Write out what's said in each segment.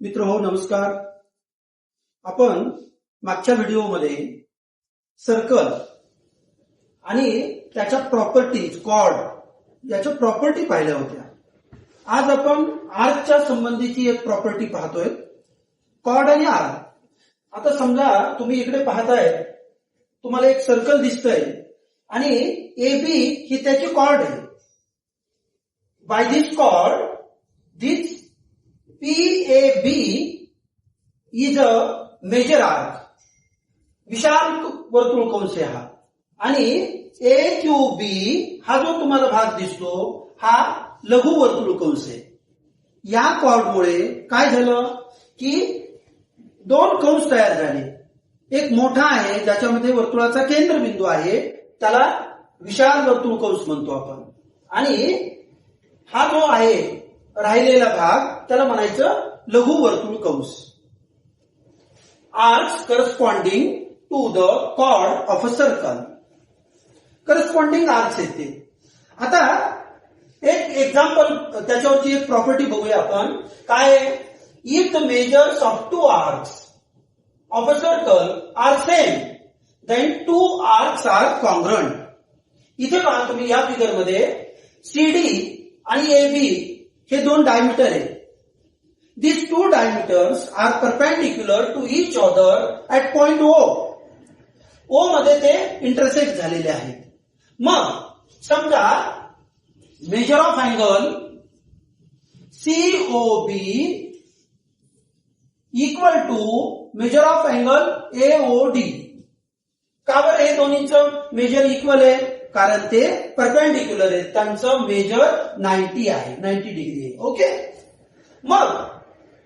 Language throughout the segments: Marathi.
मित्रहो नमस्कार. आपण मागच्या व्हिडिओमध्ये सर्कल आणि त्याच्या प्रॉपर्टीज कॉर्ड याच्या प्रॉपर्टी पाहिल्या होत्या. आज आपण आर्कच्या संबंधीची एक प्रॉपर्टी पाहतोय, कॉर्ड आणि आर्क. आता समजा तुम्ही इकडे पाहताय, तुम्हाला एक सर्कल दिसतंय आणि AB ही त्याची कॉर्ड आहे. By this chord this PAB is a major arc. विशाल वर्तुळ कंस आहे हा. आणि AQB हा जो तुम्हाला भाग दिसतो हा लघु वर्तुळ कंस आहे. या कॉर्डमुळे काय झालं की दोन कंस तयार झाले. एक मोठा आहे ज्याच्यामध्ये वर्तुळाचा केंद्रबिंदू आहे, त्याला विशाल वर्तुळ कंस म्हणतो आपण. आणि हा जो आहे राहिलेला भाग त्याला म्हणायचं लघु वर्तुळ कंस. Arcs corresponding to the chord of a circle. Corresponding arcs येते. आता एक एक्झाम्पल त्याच्यावरची एक प्रॉपर्टी बघूया आपण. काय? If the measures of two arcs of a circle are same then two arcs are congruent. इथे पहा तुम्ही या फिगर मध्ये CD आणि AB हे दोन डायमीटर आहेत. These two diameters are perpendicular to each other at point O. O मध्ये ते इंटरसेक्ट झालेले आहेत. मग समजा measure of angle COB equal to measure of angle AOD. का बरं हे दोन्हीचं मेजर इक्वल आहे? कारण ते परपेंडिक्युलर आहे, त्यांचं मेजर 90 आहे, 90 डिग्री आहे. ओके. मग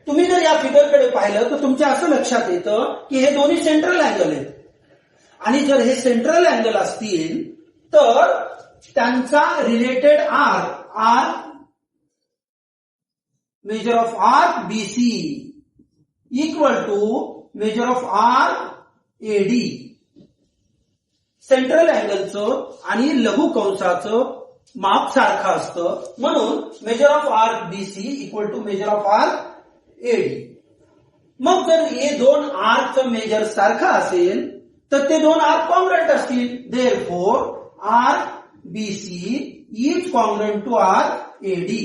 तुम्ही जर या फिगरकडे पाहिलं तर तुमच्या असं लक्षात येतं की हे दोन्ही सेंट्रल अँगल आहेत. आणि जर हे सेंट्रल अँगल असतील तर त्यांचा related arc measure of arc BC equal to measure of arc AD. Central अँगलचं आणि लघु कंसाचं माप सारखं असतं, म्हणून measure of arc BC equal to measure of arc AD. मग जर हे दोन आर्कचं मेजर सारखं असेल तर ते दोन आर्क कॉन्ग्रंट असतील. Therefore arc BC is congruent to arc AD.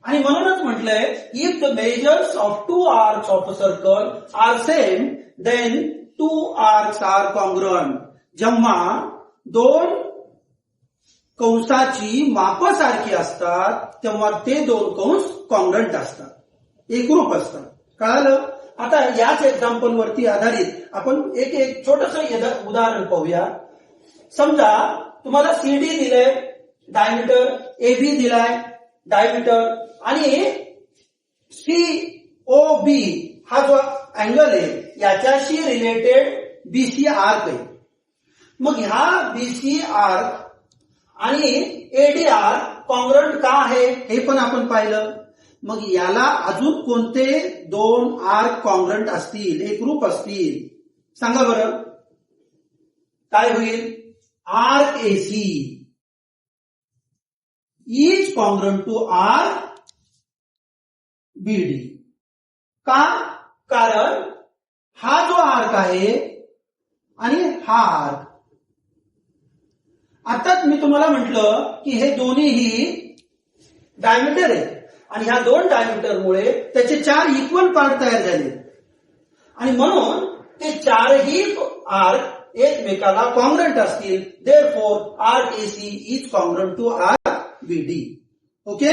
आणि म्हणूनच म्हटलंय if the measures of two arcs of a circle are same then two arcs are congruent. जेव्हा दोन कंसाची माप सारखी असतात तेव्हा ते दोन कंस कॉन्ग्रंट असतात, एकरूप असतात. कळालं? आता याच एक्झाम्पल वरती आधारित आपण एक छोटस उदाहरण पाहूया. समजा तुम्हाला CD दिलंय डायमीटर, AB दिलाय डायमीटर आणि COB हा जो अँगल आहे याच्याशी रिलेटेड BC आर्क आहे. मग ह्या BC आर्क आणि AD आर्क कॉन्ग्रंट का आहे हे पण आपण पाहिलं. मग याला अजून कोणते दोन आर्क कॉन्ग्रंट असतील, एकरूप असतील? सांगा बरं. काय होईल? Arc AC is congruent to arc BD. का? कारण हा जो आर्क आहे आणि हा आर्क, आताच मी तुम्हाला म्हटलं की हे दोन्हीही डायमीटर आहेत आणि ह्या दोन डायमीटरमुळे त्याचे चार इक्वल पार्ट तयार झाले आणि म्हणून ते चारही आर्क एकमेकाला कॉन्ग्रंट असतील. Therefore arc AC is congruent to arc BD. Okay.